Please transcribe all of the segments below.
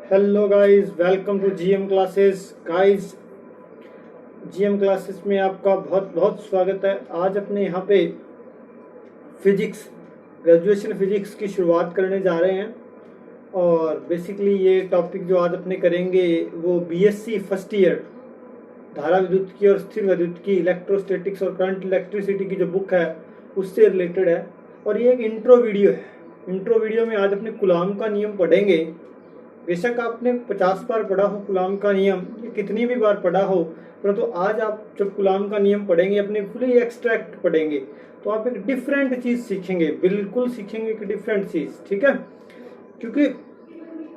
Hello guys, welcome to GM classes. Guys, GM classes में आपका बहुत बहुत स्वागत है। आज अपने यहाँ पे फिजिक्स, ग्रेजुएशन फिजिक्स की शुरुआत करने जा रहे हैं। और बेसिकली ये टॉपिक जो आज अपने करेंगे वो बीएससी फर्स्ट ईयर धारा विद्युत की और स्थिर विद्युत की, इलेक्ट्रोस्टैटिक्स और करंट इलेक्ट्रिसिटी की जो बुक है उससे रिलेटेड है। और ये एक इंट्रो वीडियो है। इंट्रो वीडियो में आज अपने कूलॉम का नियम पढ़ेंगे। बेशक आपने 50 बार पढ़ा हो कूलॉम का नियम, कितनी भी बार पढ़ा हो, परंतु आज आप जब कूलॉम का नियम पढ़ेंगे, अपने फुली एक्सट्रैक्ट पढ़ेंगे, तो आप एक डिफरेंट चीज सीखेंगे, बिल्कुल सीखेंगे एक डिफरेंट चीज। ठीक है, क्योंकि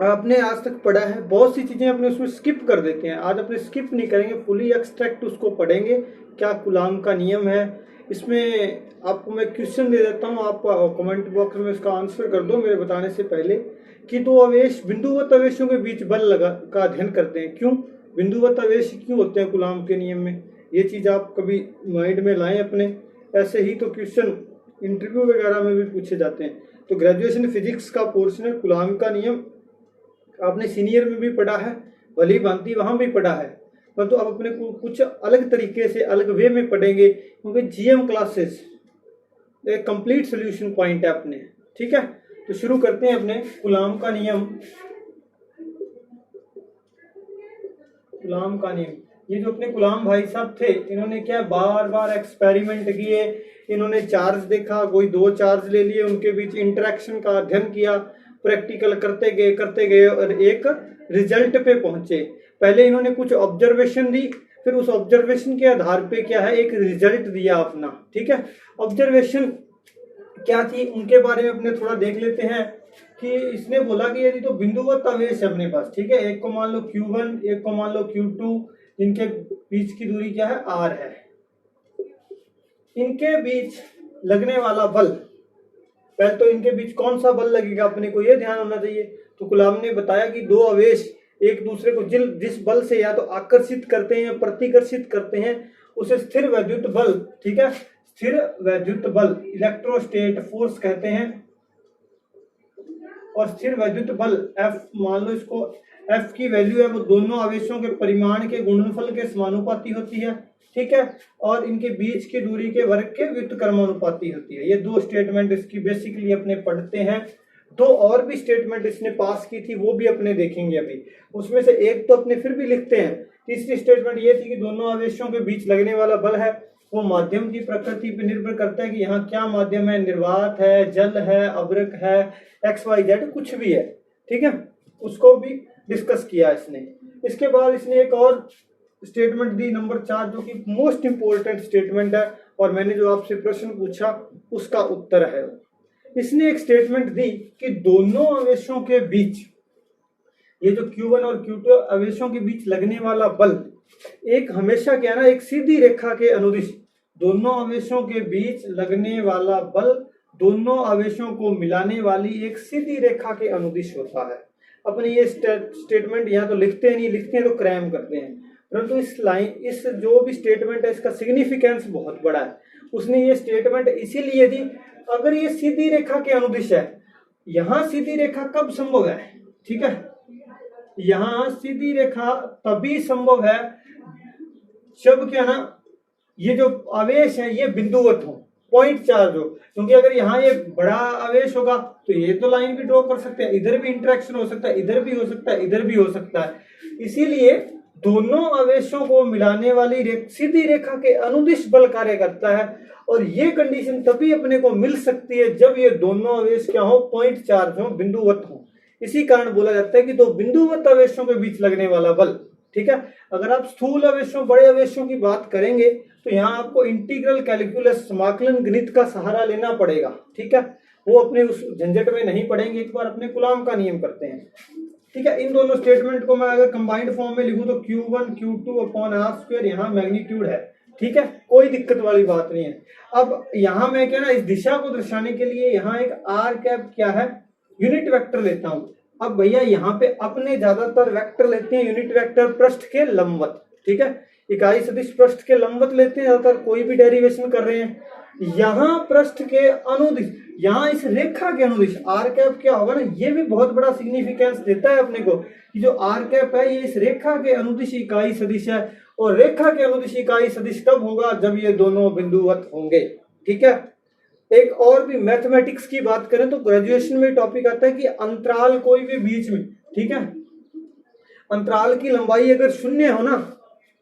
आपने आज तक पढ़ा है, बहुत सी चीजें अपने उसमें स्किप कर देते हैं। आज अपने स्किप नहीं करेंगे, फुली एक्सट्रैक्ट उसको पढ़ेंगे, क्या कूलॉम का नियम है। इसमें आपको मैं क्वेश्चन दे देता हूँ, आप कमेंट बॉक्स में इसका आंसर कर दो मेरे बताने से पहले कि दो आवेश बिंदुवत आवेशों के बीच बल लगा का अध्ययन करते हैं। क्यों बिंदुवत आवेश क्यों होते हैं कूलॉम के नियम में, ये चीज आप कभी माइंड में लाएं अपने। ऐसे ही तो क्वेश्चन इंटरव्यू वगैरह में भी पूछे जाते हैं। तो ग्रेजुएशन फिजिक्स का पोर्शन है कूलॉम का नियम, आपने सीनियर में भी पढ़ा है, भली भांति वहां भी पढ़ा है, पर तो अब अपने को कुछ अलग तरीके से, अलग वे में पढ़ेंगे, क्योंकि जीएम क्लासेस एक कंप्लीट सॉल्यूशन पॉइंट है अपने। ठीक है, तो शुरू करते हैं अपने कूलॉम का नियम। कूलॉम का नियम, ये जो अपने कूलॉम भाई साहब थे, इन्होंने क्या बार बार एक्सपेरिमेंट किए। इन्होंने चार्ज देखा, कोई दो चार्ज ले लिए, उनके बीच इंटरेक्शन का अध्ययन किया, प्रैक्टिकल करते गए और एक रिजल्ट पे पहुंचे। पहले इन्होंने कुछ ऑब्जर्वेशन दी, फिर उस ऑब्जर्वेशन के आधार पे क्या है एक रिजल्ट दिया अपना। ठीक है, ऑब्जर्वेशन क्या थी उनके बारे में अपने थोड़ा देख लेते हैं। कि इसने बोला कि यदि तो बिंदुवत आवेश है अपने पास, ठीक है, एक को मान लो Q1, एक को मान लो Q2, इनके बीच की दूरी क्या है R है। इनके बीच लगने वाला बल, पहले तो इनके बीच कौन सा बल लगेगा अपने को ये ध्यान होना चाहिए। तो कूलॉम ने बताया कि दो आवेश एक दूसरे को जिस बल से या तो आकर्षित करते हैं या प्रतिकर्षित करते हैं उसे स्थिर वैद्युत बल, ठीक है, स्थिर वैद्युत बल इलेक्ट्रोस्टैट फोर्स कहते हैं। और स्थिर वैद्युत बल F, मान लो इसको F की वैल्यू है वो दोनों आवेशों के परिमाण के गुणनफल के समानुपाती होती है। ठीक है, और इनके बीच की दूरी के वर्ग के व्युत्क्रमानुपाती होती है। ये दो स्टेटमेंट इसकी बेसिकली अपने पढ़ते हैं। दो और भी स्टेटमेंट इसने पास की थी, वो भी अपने देखेंगे अभी। उसमें से एक तो अपने फिर भी लिखते हैं। तीसरी स्टेटमेंट ये थी कि दोनों आवेशों के बीच लगने वाला बल है वो माध्यम की प्रकृति पर निर्भर करता है कि यहाँ क्या माध्यम है, निर्वात है, जल है, अवरक है, XYZ कुछ भी है। ठीक है, उसको भी डिस्कस किया इसने। इसके बाद इसने एक और स्टेटमेंट दी नंबर 4, जो कि मोस्ट इंपोर्टेंट स्टेटमेंट है और मैंने जो आपसे प्रश्न पूछा उसका उत्तर है। इसने एक स्टेटमेंट दी कि दोनों आवेशों के बीच, ये जो Q1 और Q2 आवेशों के बीच लगने वाला बल एक हमेशा क्या ना, एक सीधी रेखा के अनुदिश, दोनों आवेशों के बीच लगने वाला बल दोनों आवेशों को मिलाने वाली एक सीधी रेखा के अनुदिश होता है। अपने ये स्टेटमेंट यहाँ तो लिखते नहीं, लिखते हैं तो क्रैम करते हैं, परंतु इस जो भी स्टेटमेंट है इसका सिग्निफिकेंस बहुत बड़ा है। उसने ये स्टेटमेंट इसीलिए दी, अगर ये सीधी रेखा के अनुदिश है, यहाँ सीधी रेखा कब संभव है, ठीक है, यहाँ सीधी रेखा तभी संभव है जब क्या ना, ये जो आवेश है ये बिंदुवत हो, पॉइंट चार्ज हो। क्योंकि अगर यहाँ ये बड़ा आवेश होगा तो ये तो लाइन भी ड्रॉ कर सकते हैं, इधर भी इंटरेक्शन हो सकता है, इधर भी हो सकता है, इधर भी हो सकता है। इसीलिए दोनों आवेशों को मिलाने वाली सीधी रेखा के अनुदिश बल कार्य करता है। और ये कंडीशन तभी अपने को मिल सकती है जब ये दोनों आवेश क्या हो, पॉइंट चार्ज हो, बिंदुवत हो। इसी कारण बोला जाता है कि दो बिंदुवत आवेशों के बीच लगने वाला बल। ठीक है, अगर आप स्थूल आवेशों, बड़े आवेशों की बात करेंगे तो यहाँ आपको इंटीग्रल कैलकुलस, समाकलन गणित का सहारा लेना पड़ेगा। ठीक है, वो अपने उस झंझट में नहीं पड़ेंगे, एक बार अपने कूलॉम का नियम करते हैं। ठीक है, इन दोनों स्टेटमेंट को मैं अगर कंबाइंड फॉर्म में लिखूं तो Q1 Q2 अपॉन R², यहाँ मैग्नीट्यूड है। ठीक है, कोई दिक्कत वाली बात नहीं है। अब यहाँ मैं क्या ना, इस दिशा को दर्शाने के लिए यहाँ एक R क्या है, यूनिट वेक्टर लेता हूं। अब भैया यहाँ पे अपने ज्यादातर वेक्टर लेते हैं यूनिट वेक्टर पृष्ठ के लंबवत। ठीक है, इकाई सदिश पृष्ठ के लंबवत लेते हैं अगर कोई भी डेरिवेशन कर रहे हैं। यहाँ पृष्ठ के अनुदिश, यहाँ इस रेखा के अनुदिश आर कैप क्या होगा ना, ये भी बहुत बड़ा सिग्निफिकेंस देता है अपने को कि जो आर कैप है ये इस रेखा के अनुदिश इकाई सदिश है। और रेखा के अनुदिश इकाई सदिश कब होगा, जब ये दोनों बिंदुवत होंगे। ठीक है। एक और भी मैथमेटिक्स की बात करें तो ग्रेजुएशन में टॉपिक आता है कि अंतराल कोई भी बीच में, ठीक है, अंतराल की लंबाई अगर शून्य हो ना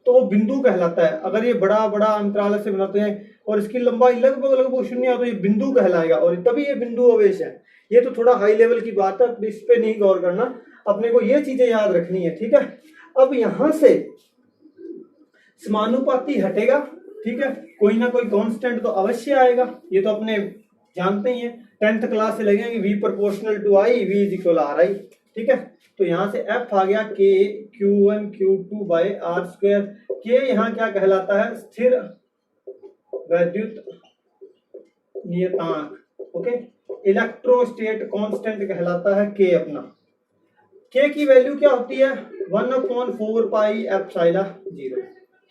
तो वो बिंदु कहलाता है। अगर ये बड़ा बड़ा अंतराल से बनाते हैं और इसकी लंबाई लगभग लगभग शून्य हो तो ये बिंदु कहलाएगा और तभी ये बिंदु आवेश है। ये तो थोड़ा हाई लेवल की बात है, इस पे नहीं गौर करना, अपने को ये चीजें याद रखनी है। ठीक है। अब यहां से समानुपाती हटेगा, ठीक है, कोई ना कोई कांस्टेंट तो अवश्य आएगा, ये तो अपने जानते ही हैं, 10th क्लास से लगेंगे v proportional to i, v is equal R I. ठीक है। तो यहां से f आ गया k q1 q2 by R square. k यहाँ क्या कहलाता है, स्थिर वैद्युत नियतांक। ओके। इलेक्ट्रोस्टेट कांस्टेंट कहलाता है k अपना। k की वैल्यू क्या होती है, 1/4 पाई एप्सिलॉन 0।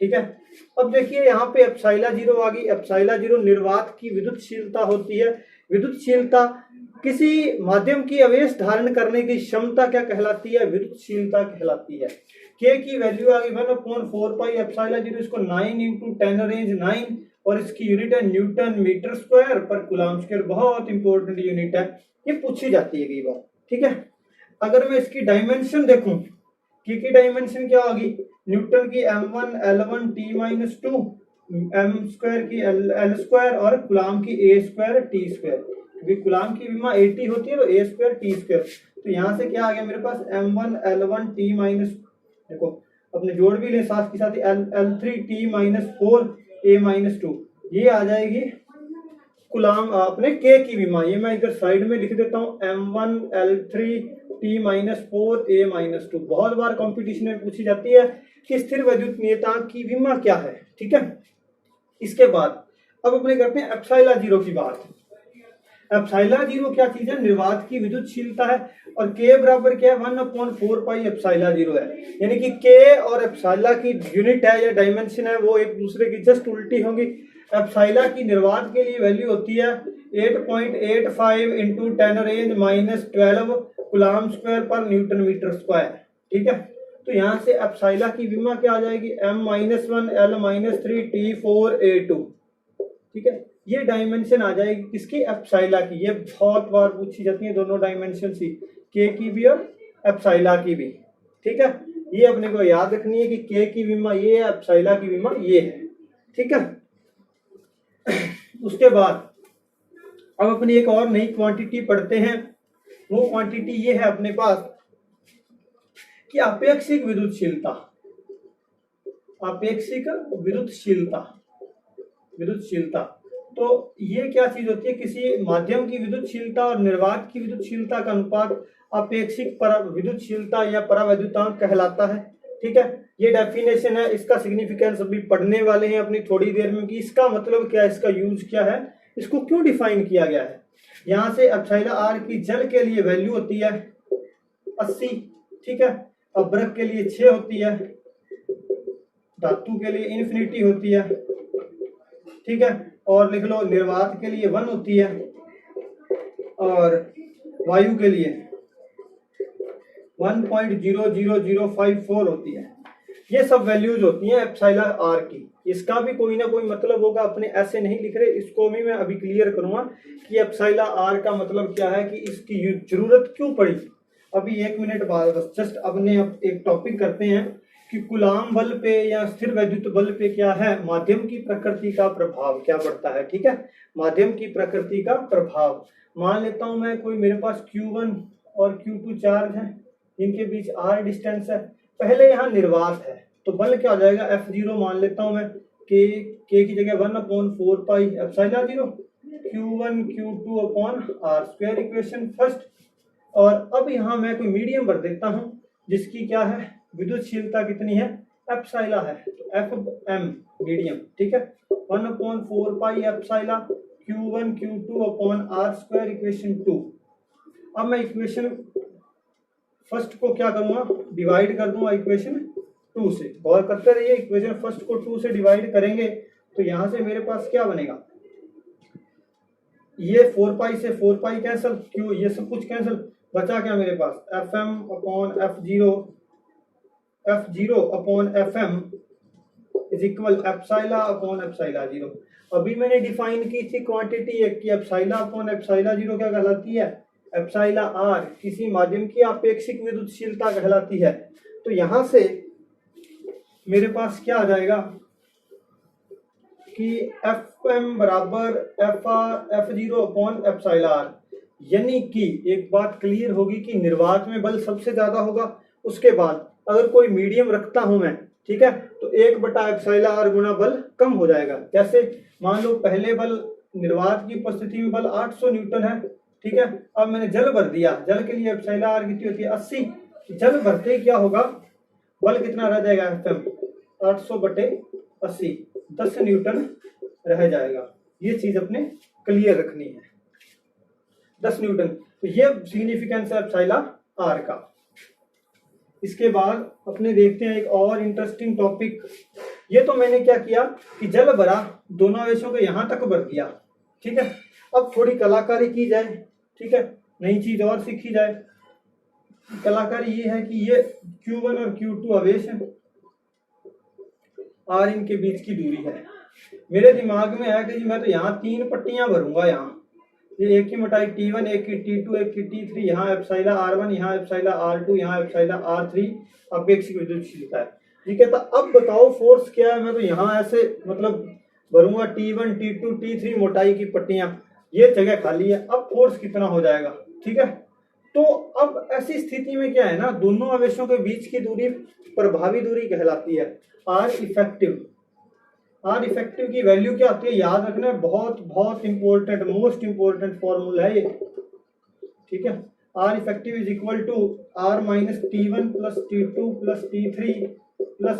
ठीक है। अब देखिए यहाँ पे एप्सिलॉन 0 आ गई। एप्सिलॉन 0 निर्वात की विद्युतशीलता होती है। विद्युतशीलता किसी माध्यम की आवेश धारण करने की क्षमता क्या कहलाती है, विद्युतशीलता कहलाती है। k की वैल्यू आ गई 1/4 पाई एप्सिलॉन 0, इसको 9 × 10 रेंज 9 और इसकी यूनिट है न्यूटन मीटर स्क्वायर पर कूलम्ब स्क्वायर। बहुत इंपॉर्टेंट यूनिट है, ये पूछी जाती है कई बार। ठीक है। अगर मैं इसकी डायमेंशन देखूं, k की डायमेंशन क्या होगी, न्यूटन की m1 L1 T-2, m square की L स्क्वायर और कूलम्ब की a स्क्वायर T स्क्वायर, क्योंकि कूलम्ब की विमा 80 होती है तो a स्क्वायर T स्क्वायर। तो यहाँ से क्या आ गया मेरे पास m1 L1 T-, देखो अपने जोड़ भी ले साथ के साथ L3 T-4 a-2, ये आ जाएगी कूलम्ब अपने k की विमा। ये मैं इधर साइड में लिख देता हूँ m1 L3 T-4 a-2। बहुत बार कंपटीशन में पूछी जाती है कि स्थिर वैद्युत नियतांक की विमा क्या है। ठीक है। इसके बाद अब अपने करते हैं एप्सिलॉन 0 की बात। एप्सिलॉन 0 क्या चीज है, निर्वात की विद्युतशीलता है और k बराबर क्या है, 1/4 पाई एप्सिलॉन 0 है। यानी कि k और एप्सिलॉन की यूनिट है या डायमेंशन है वो एक दूसरे की जस्ट उल्टी होंगी। एप्सिलॉन की निर्वात के लिए वैल्यू होती है 8.85 × 10 रेंज -12 कूलम्ब स्क्वायर पर न्यूटन मीटर स्क्वायर। ठीक है। तो यहाँ से एप्सिलॉन की विमा क्या आ जाएगी, m-1 L-3 T-4 a-2। ठीक है। ये डायमेंशन आ जाएगी किसकी, एप्सिलॉन की। ये बहुत बार पूछी जाती है दोनों डायमेंशन ही, k की भी और एप्सिलॉन की भी। ठीक है। ये अपने को याद रखनी है कि k की विमा ये है, एप्सिलॉन की विमा ये है। ठीक है। उसके बाद अब अपनी एक और नई क्वांटिटी पढ़ते हैं। वो क्वांटिटी ये है अपने पास कि आपेक्षिक विद्युतशीलता। आपेक्षिक विद्युतशीलता, विद्युतशीलता तो ये क्या चीज होती है, किसी माध्यम की विद्युतशीलता और निर्वात की विद्युतशीलता का अनुपात आपेक्षिक विद्युतशीलता या परावैद्युतांक कहलाता है। ठीक है। ये डेफिनेशन है, इसका सिग्निफिकेंस अभी पढ़ने वाले हैं अपनी थोड़ी देर में कि इसका मतलब क्या है, इसका यूज क्या है, इसको क्यों डिफाइन किया गया है। यहाँ से एप्सिलॉन r की जल के लिए वैल्यू होती है 80। ठीक है। अभ्रक के लिए 6 होती है, धातु के लिए इन्फिनिटी होती है। ठीक है। और लिख लो निर्वात के लिए 1 होती है और वायु के लिए 1.00054 होती है। ये सब वैल्यूज होती हैं एप्सिलॉन r की। इसका भी कोई ना कोई मतलब होगा, अपने ऐसे नहीं लिख रहे, इसको भी मैं अभी क्लियर करूंगा कि एप्सिलॉन r का मतलब क्या है, कि इसकी जरूरत क्यों पड़ी। अभी 1 मिनट बाद बस जस्ट अपने एक टॉपिक करते हैं कि कूलम्ब बल पे या स्थिर वैद्युत बल पे क्या है, माध्यम की प्रकृति का प्रभाव क्या पड़ता है। ठीक है। माध्यम की प्रकृति का प्रभाव, मान लेता हूं मैं कोई मेरे पास Q1 और Q2 चार्ज है, इनके बीच r डिस्टेंस है। पहले यहाँ निर्वात है तो बल क्या हो जाएगा, F0 मान लेता हूं मैं, k की जगह 1/4 pi epsilon 0 Q1 Q2 upon r square, equation first. और अब यहाँ मैं कोई मीडियम भर देता हूं जिसकी क्या है, विद्युतशीलता कितनी है, एप्सिलॉन है, तो FM मीडियम। ठीक है। 1/4 pi epsilon Q1 Q2 upon r square, equation 2। अब मैं इक्वेशन फर्स्ट को क्या करूंगा, डिवाइड कर दूंगा इक्वेशन 2 से। गौर करते रहिए, इक्वेशन फर्स्ट को 2 से डिवाइड करेंगे तो यहां से मेरे पास क्या बनेगा, ये 4 पाई से 4 पाई कैंसिल, क्यों, ये सब कुछ कैंसिल, बचा क्या मेरे पास, F M upon F zero upon F M is equal epsilon upon epsilon zero. अभी मैंने डिफाइन की थी क्वांटिटी एक की, एप्साइला अपॉन एप्साइला जीरो क्या कहलाती है, एप्साइला आर किसी माध्यम की आपेक्षिक विद्युतशीलता कहलाती है। तो यहां से मेरे पास क्या आ जाएगा कि एफ एम बराबर F R F zero upon epsilon R, यानी कि एक बात क्लियर होगी कि निर्वात में बल सबसे ज्यादा होगा, उसके बाद अगर कोई मीडियम रखता हूं मैं, ठीक है, तो 1/एप्सिलॉन आर गुना बल कम हो जाएगा। कैसे, मान लो पहले बल निर्वात की उपस्थिति में बल 800 न्यूटन है, ठीक है, अब मैंने जल भर दिया, जल के लिए एप्सिलॉन आर कितनी होती है 80, जल भरते क्या होगा, बल कितना रह जाएगा एफएम 800/80, 10 न्यूटन रह जाएगा। ये चीज अपने क्लियर रखनी है, 10 न्यूटन। तो ये सिग्निफिकेंस है एप्सिलॉन आर का। इसके बाद अपने देखते हैं एक और इंटरेस्टिंग टॉपिक। ये तो मैंने क्या किया कि जल भरा, दोनों आवेशों को यहां तक भर दिया, ठीक है। अब थोड़ी कलाकारी की जाए, ठीक है, नई चीज और सीखी जाए। कलाकारी ये है कि ये Q1 और Q2 आवेश है, R इनके बीच की दूरी है। मेरे दिमाग में है कि जी मैं तो यहाँ 3 पट्टियां भरूंगा, यहाँ ये एक की मोटाई T1, एक की T2, एक की T3, यहाँ एप्सिलॉन R1, यहाँ एप्सिलॉन R2, यहाँ एप्सिलॉन R3 अपेक्षिक विद्युतशीलता है। ठीक है, तो अब बताओ फोर्स क्या है। मैं तो यहाँ ऐसे मतलब भरूंगा T1, T2, T3 मोटाई की पट्टियां, ये जगह खाली है। अब फोर्स कितना हो जाएगा, ठीक है। तो अब ऐसी स्थिति में क्या है ना, दोनों आवेशों के बीच की दूरी प्रभावी दूरी कहलाती है, आर इफेक्टिव। आर इफेक्टिव की वैल्यू क्या आती है, याद रखना है, बहुत बहुत इंपॉर्टेंट, मोस्ट इंपॉर्टेंट फॉर्मूला है ये, ठीक है। R effective is equal to R minus T1 plus T2 plus T3 plus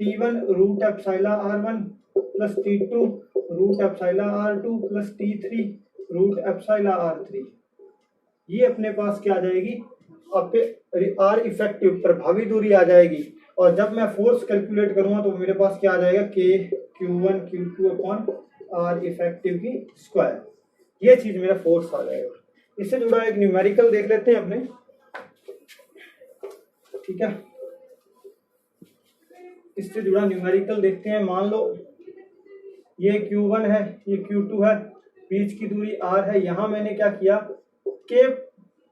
T1 root epsilon R1 plus T2 root epsilon R2 plus T3 root epsilon R3। ये अपने पास क्या आ जाएगी, are effective प्रभावी दूरी आ जाएगी। और जब मैं फोर्स कैलकुलेट करूंगा तो मेरे पास क्या आ जाएगा, K Q1 Q2 upon R effective की स्क्वायर। ये चीज मेरा फोर्स आ जाएगा। इससे जुड़ा एक न्यूमेरिकल देख लेते हैं अपने, ठीक है। इससे जुड़ा न्यूमेरिकल देखते हैं। मान लो ये Q1 है, ये Q2 है, बीच की दूरी R है। यहां मैंने क्या किया कि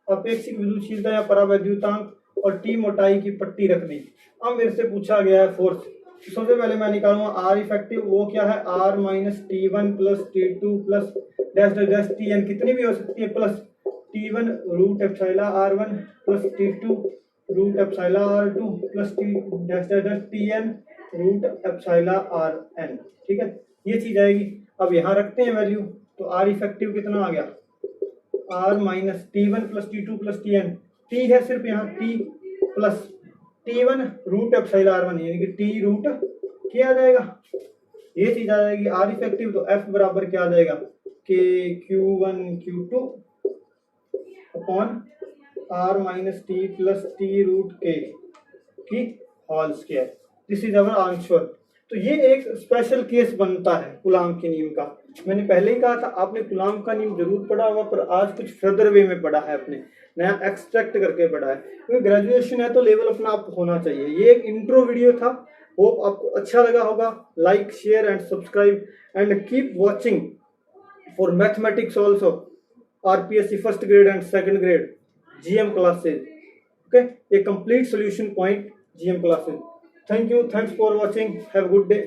अपेक्षिक विद्युतशीलता या परावैद्युतांक और T मोटाई की पट्टी रख दी। अब मेरे से पूछा गया है फोर्स, तो सबसे पहले मैं निकालूंगा आर इफेक्टिव, वो क्या है R minus T1 plus T2 plus dash dash Tn, कितनी भी हो सकती है, plus T1 root epsilon R1 plus T2 root epsilon R2 plus dash dash Tn root epsilon Rn, ठीक है। ये चीज आएगी। अब यहाँ रखते हैं वैल्यू, तो आर इफेक्टिव कितना आ गया, R minus T1 plus T2 plus Tn, T है सिर्फ यहाँ T plus T1 root epsilon R1, यानी कि T रूट क्या आ जाएगा, ये चीज आ जाएगी आर इफेक्टिव। तो F बराबर क्या आ जाएगा, K Q1 Q2 upon R minus T plus T root K की whole square. This is our answer. तो ये एक स्पेशल केस बनता है कूलाम के नियम का। मैंने पहले ही कहा था, आपने कूलाम का नियम जरूर पढ़ा होगा, पर आज कुछ फर्दर वे में पढ़ा है, अपने नया एक्सट्रैक्ट करके पढ़ा है, क्योंकि ग्रेजुएशन है तो लेवल अपना आप होना चाहिए। ये एक इंट्रो वीडियो था, होप आपको अच्छा लगा होगा। Like, share and subscribe and keep watching for mathematics also, RPSC first grade and second grade GM classes, okay, a complete solution point GM classes. Thank you, thanks for watching, have a good day.